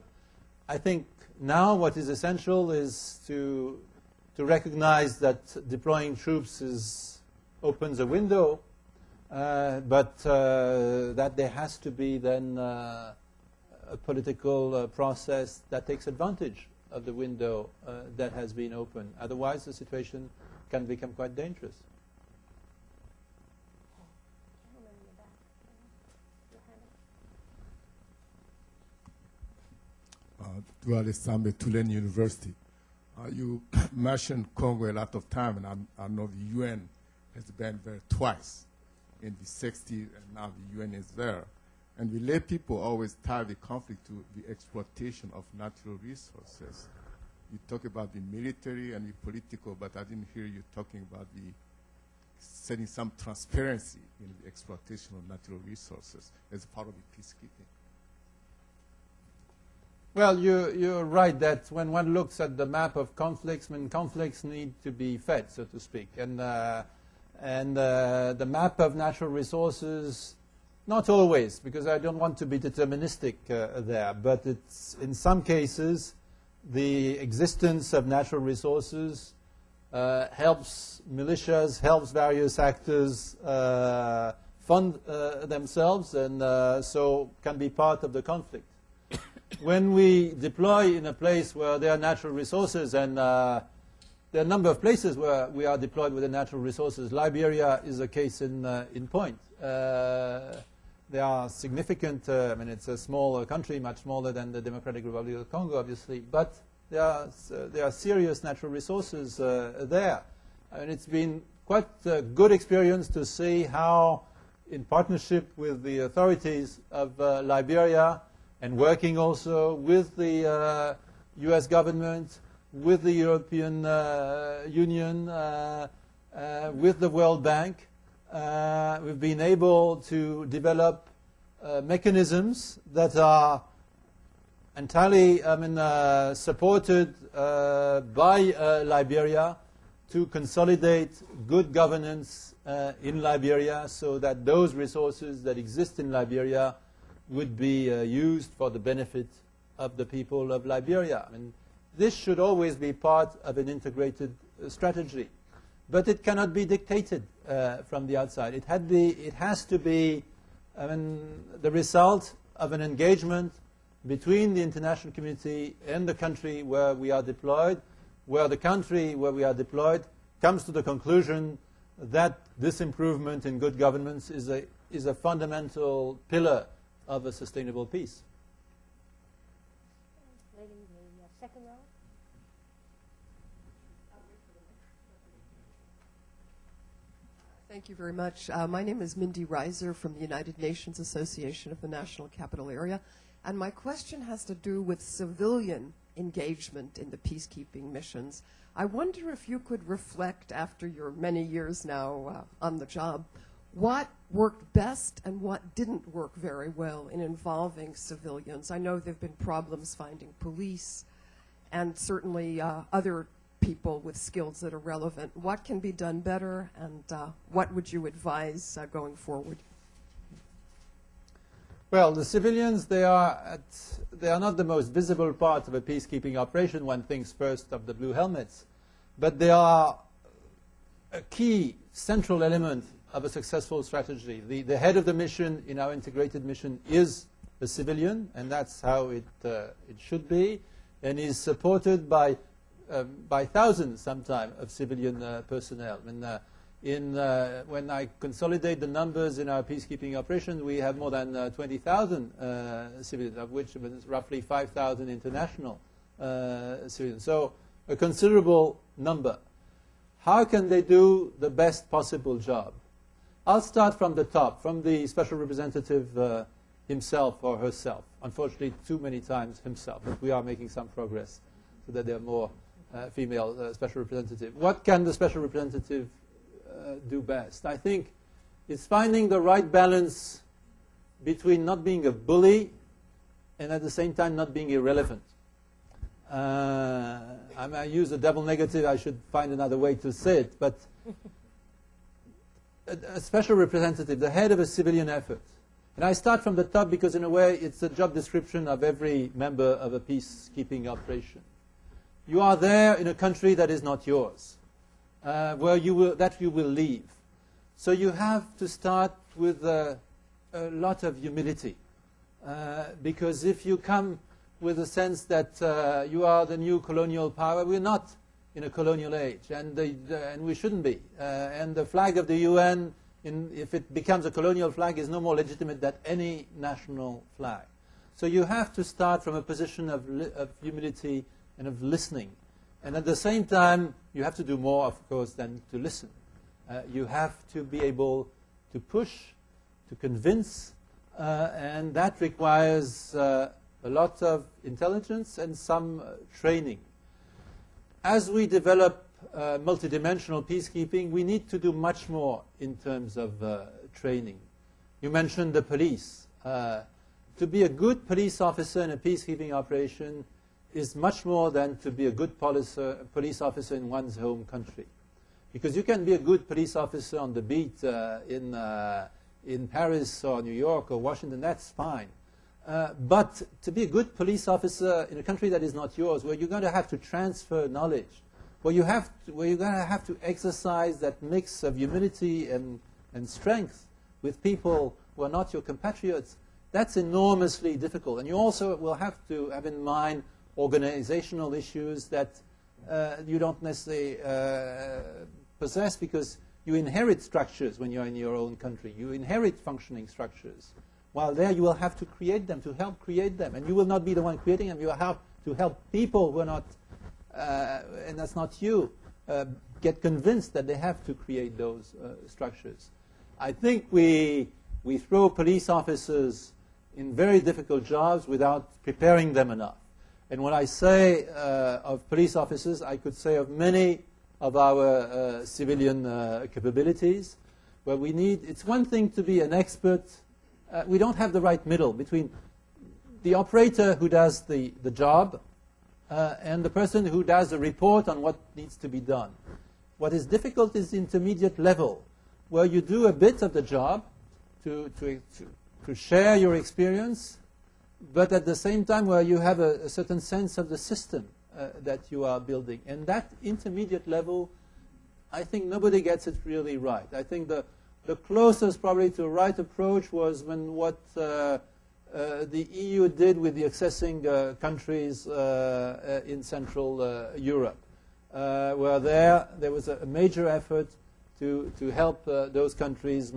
I think now what is essential is to recognize that deploying troops opens a window, but that there has to be then a political process that takes advantage of the window that has been opened. Otherwise, the situation can become quite dangerous. Gu&eacute, Tulane University. You mentioned Congo a lot of time, and I know the UN has been there twice in the 60s, and now the UN is there. And we lay people always tie the conflict to the exploitation of natural resources. You talk about the military and the political, but I didn't hear you talking about the setting some transparency in the exploitation of natural resources as part of the peacekeeping. Well, you're right that when one looks at the map of conflicts, conflicts need to be fed, so to speak. And the map of natural resources, not always, because I don't want to be deterministic there, but it's in some cases the existence of natural resources helps militias, helps various actors fund themselves, and so can be part of the conflict. When we deploy in a place where there are natural resources, and there are a number of places where we are deployed with the natural resources. Liberia is a case in point. There are significant, it's a small country, much smaller than the Democratic Republic of Congo, obviously, but there are serious natural resources there. And it's been quite a good experience to see how, in partnership with the authorities of Liberia, and working also with the U.S. government, with the European Union, with the World Bank, we've been able to develop mechanisms that are entirely supported by Liberia to consolidate good governance in Liberia, so that those resources that exist in Liberia would be used for the benefit of the people of Liberia. This should always be part of an integrated strategy. But it cannot be dictated from the outside. It has to be the result of an engagement between the international community and the country where we are deployed, where the country where we are deployed comes to the conclusion that this improvement in good governance is a fundamental pillar of a sustainable peace. Lady in the second row. Thank you very much. My name is Mindy Reiser from the United Nations Association of the National Capital Area, and my question has to do with civilian engagement in the peacekeeping missions. I wonder if you could reflect, after your many years now on the job, what worked best and what didn't work very well in involving civilians. I know there have been problems finding police and certainly other people with skills that are relevant. What can be done better, and what would you advise going forward? Well, the civilians, they are not the most visible part of a peacekeeping operation. One thinks first of the blue helmets, but they are a key central element of a successful strategy. The head of the mission in our integrated mission is a civilian, and that's how it should be, and is supported by thousands sometimes of civilian personnel. When I consolidate the numbers in our peacekeeping operation, we have more than 20,000 civilians, of which roughly 5,000 international civilians. So a considerable number. How can they do the best possible job? I'll start from the top, from the special representative himself or herself. Unfortunately, too many times himself, but we are making some progress so that there are more female special representative. What can the special representative do best? I think it's finding the right balance between not being a bully and at the same time not being irrelevant. I use a double negative. I should find another way to say it. But a special representative, the head of a civilian effort, and I start from the top because in a way it's a job description of every member of a peacekeeping operation. You are there in a country that is not yours, where you will leave. So you have to start with a lot of humility, because if you come with a sense that you are the new colonial power, we're not in a colonial age, and we shouldn't be. And the flag of the UN, if it becomes a colonial flag, is no more legitimate than any national flag. So you have to start from a position of humility and of listening. And at the same time, you have to do more, of course, than to listen. You have to be able to push, to convince, and that requires a lot of intelligence and some training. As we develop multidimensional peacekeeping, we need to do much more in terms of training. You mentioned the police. To be a good police officer in a peacekeeping operation is much more than to be a good police officer in one's home country. Because you can be a good police officer on the beat in Paris or New York or Washington, that's fine. But to be a good police officer in a country that is not yours, where you're going to have to transfer knowledge, where you're going to have to exercise that mix of humility and strength with people who are not your compatriots, that's enormously difficult. And you also will have to have in mind organizational issues that you don't necessarily possess, because you inherit structures when you're in your own country. You inherit functioning structures. While there, you will have to create them, to help create them. And you will not be the one creating them. You will have to help people who are not, and that's not you, get convinced that they have to create those structures. I think we throw police officers in very difficult jobs without preparing them enough. And when I say of police officers, I could say of many of our civilian capabilities, where we need, it's one thing to be an expert. We don't have the right middle between the operator who does the job and the person who does the report on what needs to be done. What is difficult is the intermediate level, where you do a bit of the job to share your experience, but at the same time where you have a certain sense of the system that you are building. And that intermediate level, I think nobody gets it really right. I think the closest probably to a right approach was when what the EU did with the accessing countries in Central Europe, where there was a major effort to help those countries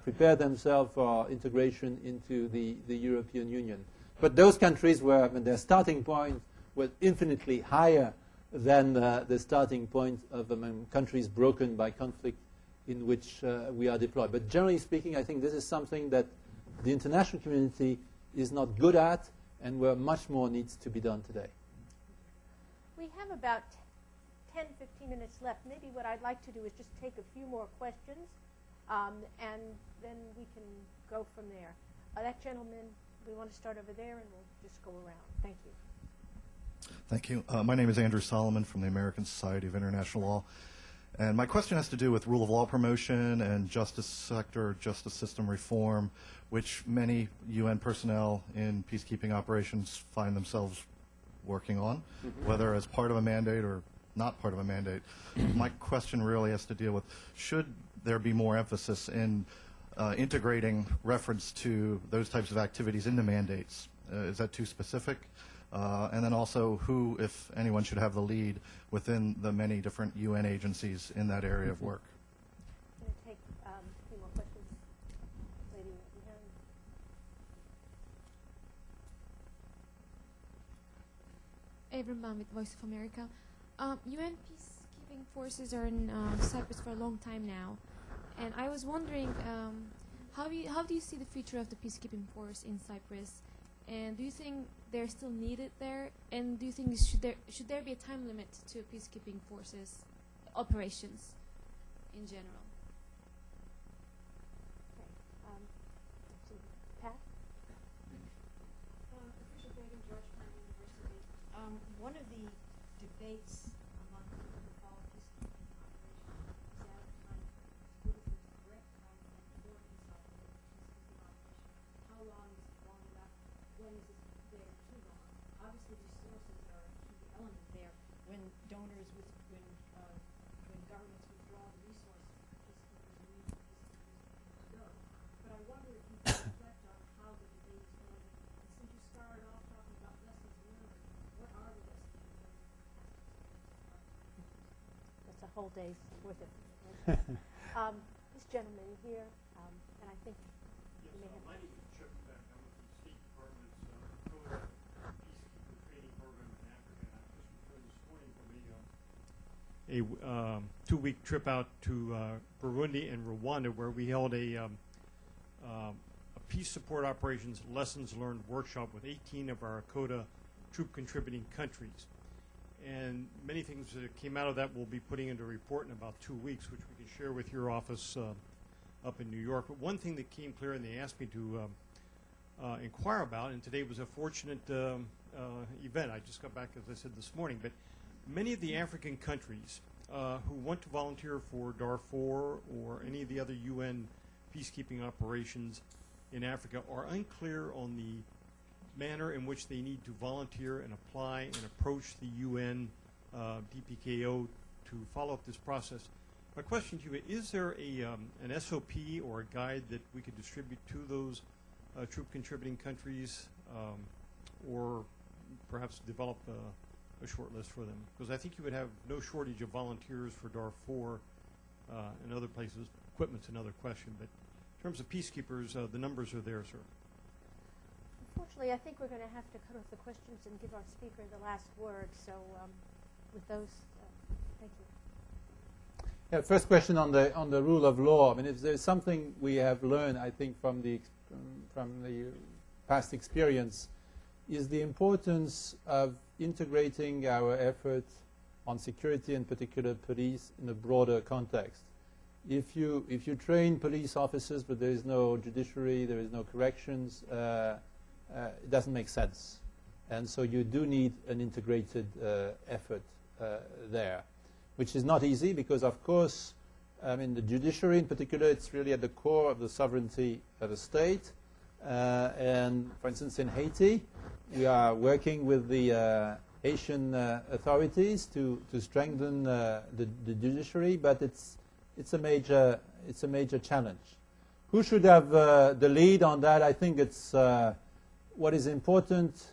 prepare themselves for integration into the European Union. But those countries were, their starting point was infinitely higher than the starting point of countries broken by conflict in which we are deployed. But generally speaking, I think this is something that the international community is not good at, and where much more needs to be done today. We have about 10, 15 minutes left. Maybe what I'd like to do is just take a few more questions, and then we can go from there. That gentleman, we want to start over there, and we'll just go around. Thank you. Thank you. My name is Andrew Solomon from the American Society of International Law. And my question has to do with rule of law promotion and justice sector, justice system reform, which many UN personnel in peacekeeping operations find themselves working on, whether as part of a mandate or not part of a mandate. My question really has to deal with, should there be more emphasis in integrating reference to those types of activities into mandates? Is that too specific? And then also, who, if anyone, should have the lead within the many different UN agencies in that area of work? I'm going to take a few more questions. Lady behind. Abram Bam with Voice of America. UN peacekeeping forces are in Cyprus for a long time now, and I was wondering, how do you see the future of the peacekeeping force in Cyprus? And do you think they're still needed there? And do you think should there be a time limit to peacekeeping forces operations in general? Okay. Pat? Patricia Fagan, Georgetown University. One of the debates among people who follow peacekeeping operations is at a time, what is the correct time frame for peacekeeping operation? How long is it long enough? When is it there too long? Obviously, resources are a key element there. When donors, when governments withdraw the resources, peacekeepers need peacekeepers to go. But I wonder if you can reflect on how the debate is going. And since you started off talking about lessons learned, what are the lessons you learned? That's a whole day's worth of this gentleman here, and I think you may have... My name is Chuck Beck. I'm with the State Department's Peacekeeper Training Program in Africa. And I just returned this morning from a 2-week trip out to Burundi and Rwanda, where we held a peace support operations lessons learned workshop with 18 of our ACOTA troop contributing countries. And many things that came out of that we'll be putting into a report in about 2 weeks, which we can share with your office up in New York. But one thing that came clear, and they asked me to inquire about, and today was a fortunate event. I just got back, as I said, this morning. But many of the African countries who want to volunteer for Darfur or any of the other UN peacekeeping operations in Africa are unclear on the manner in which they need to volunteer and apply and approach the UN DPKO to follow up this process. My question to you, is there an SOP or a guide that we could distribute to those troop contributing countries, or perhaps develop a short list for them? Because I think you would have no shortage of volunteers for Darfur and other places. Equipment's another question, but in terms of peacekeepers, the numbers are there, sir. Unfortunately, I think we're going to have to cut off the questions and give our speaker the last word. So with those, thank you. Yeah, first question on the rule of law. I mean, if there's something we have learned, I think, from the past experience, is the importance of integrating our effort on security, in particular police, in a broader context. If you train police officers but there is no judiciary, there is no corrections, it doesn't make sense. And so you do need an integrated effort there, which is not easy because, of course, I mean, the judiciary in particular, it's really at the core of the sovereignty of a state. And, for instance, in Haiti, we are working with the Haitian authorities to strengthen the judiciary, but it's a major challenge. Who should have the lead on that? I think it's what is important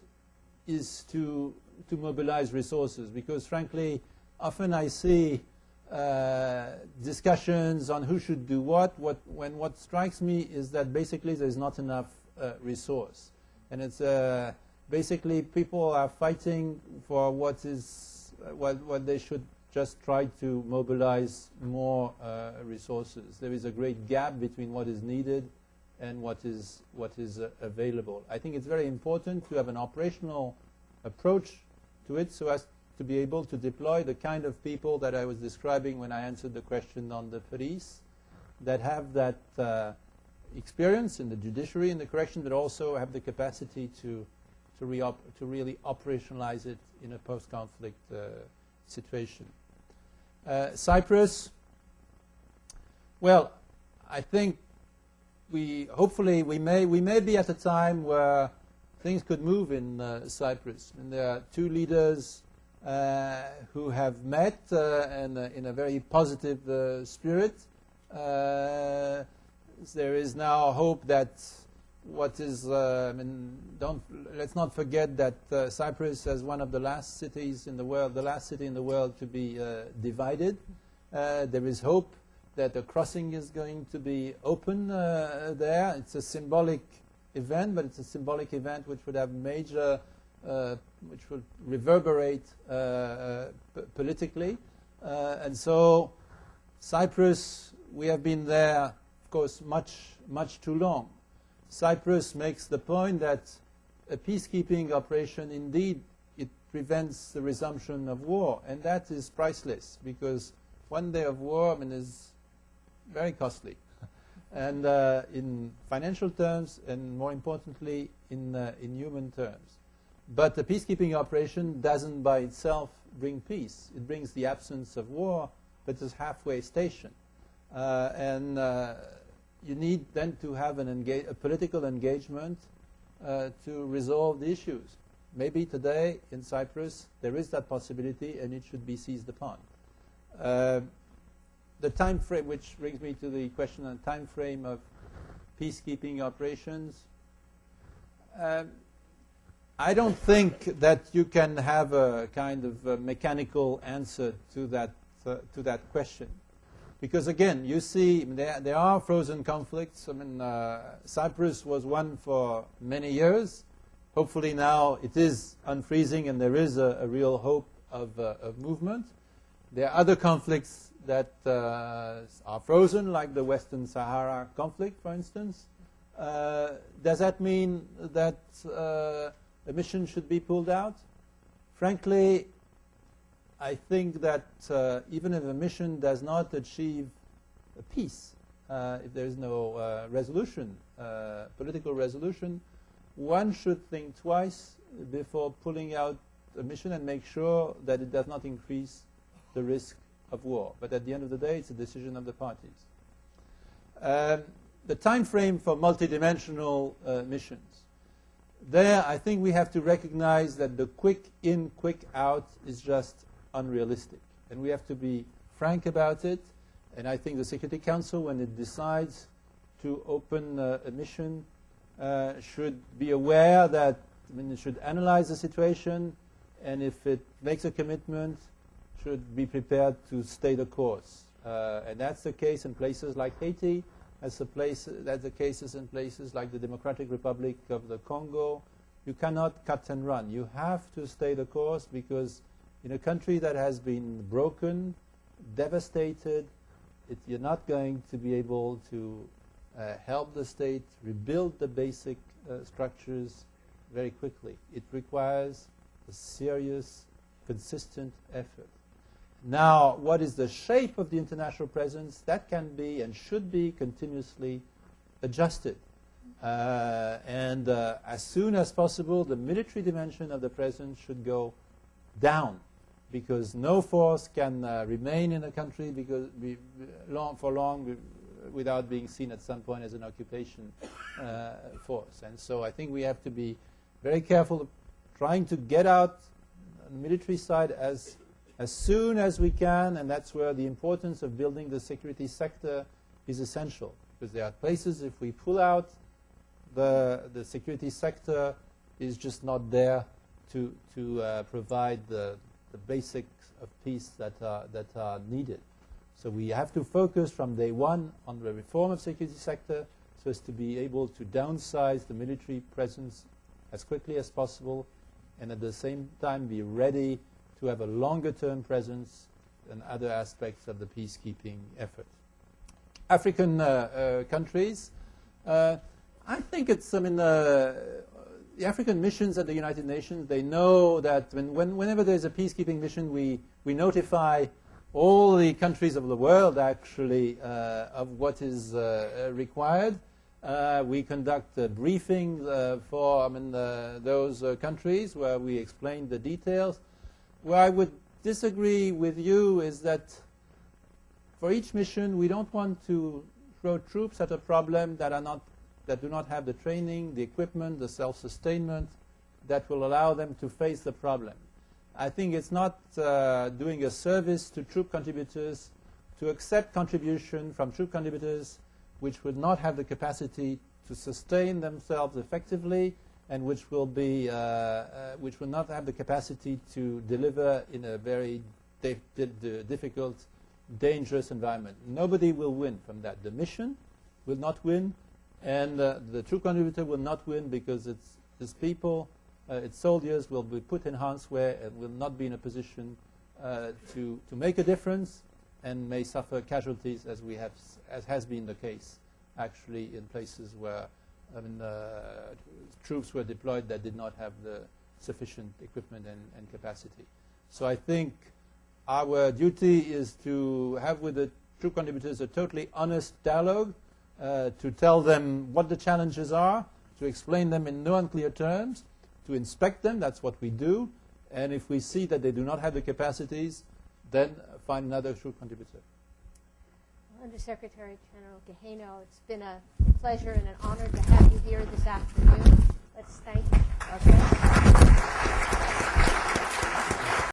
is to mobilize resources, because frankly, often I see discussions on who should do what strikes me is that basically there's not enough resource. And it's basically people are fighting for what they should just try to mobilize more resources. There is a great gap between what is needed and what is available. I think it's very important to have an operational approach to it so as to be able to deploy the kind of people that I was describing when I answered the question on the police, that have that experience in the judiciary and the correction, but also have the capacity to really operationalize it in a post-conflict situation. Cyprus, well, I think hopefully we may be at a time where things could move in Cyprus. And there are two leaders who have met and in a very positive spirit. There is now hope that let's not forget that Cyprus is one of the last cities in the world, to be divided. There is hope that a crossing is going to be open there. It's a symbolic event, but it's a symbolic event which would have major, which would reverberate politically. And so Cyprus, we have been there, of course, much too long. Cyprus makes the point that a peacekeeping operation, indeed, it prevents the resumption of war, and that is priceless, because one day of war, is very costly, and in financial terms, and more importantly, in human terms. But the peacekeeping operation doesn't by itself bring peace. It brings the absence of war, but it's a halfway station. And you need then to have a political engagement to resolve the issues. Maybe today in Cyprus there is that possibility, and it should be seized upon. The time frame, which brings me to the question on time frame of peacekeeping operations. I don't think that you can have a kind of a mechanical answer to that question, because again, you see there are frozen conflicts. Cyprus was one for many years. Hopefully now it is unfreezing, and there is a real hope of movement. There are other conflicts that are frozen, like the Western Sahara conflict, for instance. Does that mean that a mission should be pulled out? Frankly, I think that even if a mission does not achieve a peace, if there is no resolution, political resolution, one should think twice before pulling out a mission and make sure that it does not increase the risk of war. But at the end of the day, it's a decision of the parties. The time frame for multidimensional missions. There, I think we have to recognize that the quick in, quick out is just unrealistic. And we have to be frank about it. And I think the Security Council, when it decides to open a mission, should be aware that, it should analyze the situation, and if it makes a commitment, should be prepared to stay the course. And that's the case in places like Haiti. That's the cases in places like the Democratic Republic of the Congo. You cannot cut and run. You have to stay the course, because in a country that has been broken, devastated, you're not going to be able to help the state rebuild the basic structures very quickly. It requires a serious, consistent effort. Now, what is the shape of the international presence? That can be and should be continuously adjusted. And as soon as possible, the military dimension of the presence should go down, because no force can remain in a country for long without being seen at some point as an occupation force. And so I think we have to be very careful of trying to get out on the military side as soon as we can, and that's where the importance of building the security sector is essential. Because there are places, if we pull out, the security sector is just not there to provide the basics of peace that are needed. So we have to focus from day one on the reform of security sector so as to be able to downsize the military presence as quickly as possible, and at the same time be ready to have a longer-term presence in other aspects of the peacekeeping effort. African countries, I think it's, the African missions at the United Nations, they know that whenever there's a peacekeeping mission, we notify all the countries of the world, actually, of what is required. We conduct briefings for those countries where we explain the details. Where I would disagree with you is that for each mission, we don't want to throw troops at a problem that do not have the training, the equipment, the self-sustainment that will allow them to face the problem. I think it's not doing a service to troop contributors to accept contribution from troop contributors which would not have the capacity to sustain themselves effectively and which will not have the capacity to deliver in a very difficult, dangerous environment. Nobody will win from that. The mission will not win, and the troop contributor will not win because its people, its soldiers will be put in harm's way and will not be in a position to make a difference and may suffer casualties as has been the case actually in places where troops were deployed that did not have the sufficient equipment and capacity. So I think our duty is to have with the troop contributors a totally honest dialogue, to tell them what the challenges are, to explain them in no unclear terms, to inspect them, that's what we do, and if we see that they do not have the capacities, then find another troop contributor. Undersecretary General Gu&eacute, it's been a pleasure and an honor to have you here this afternoon. Let's thank you. Okay.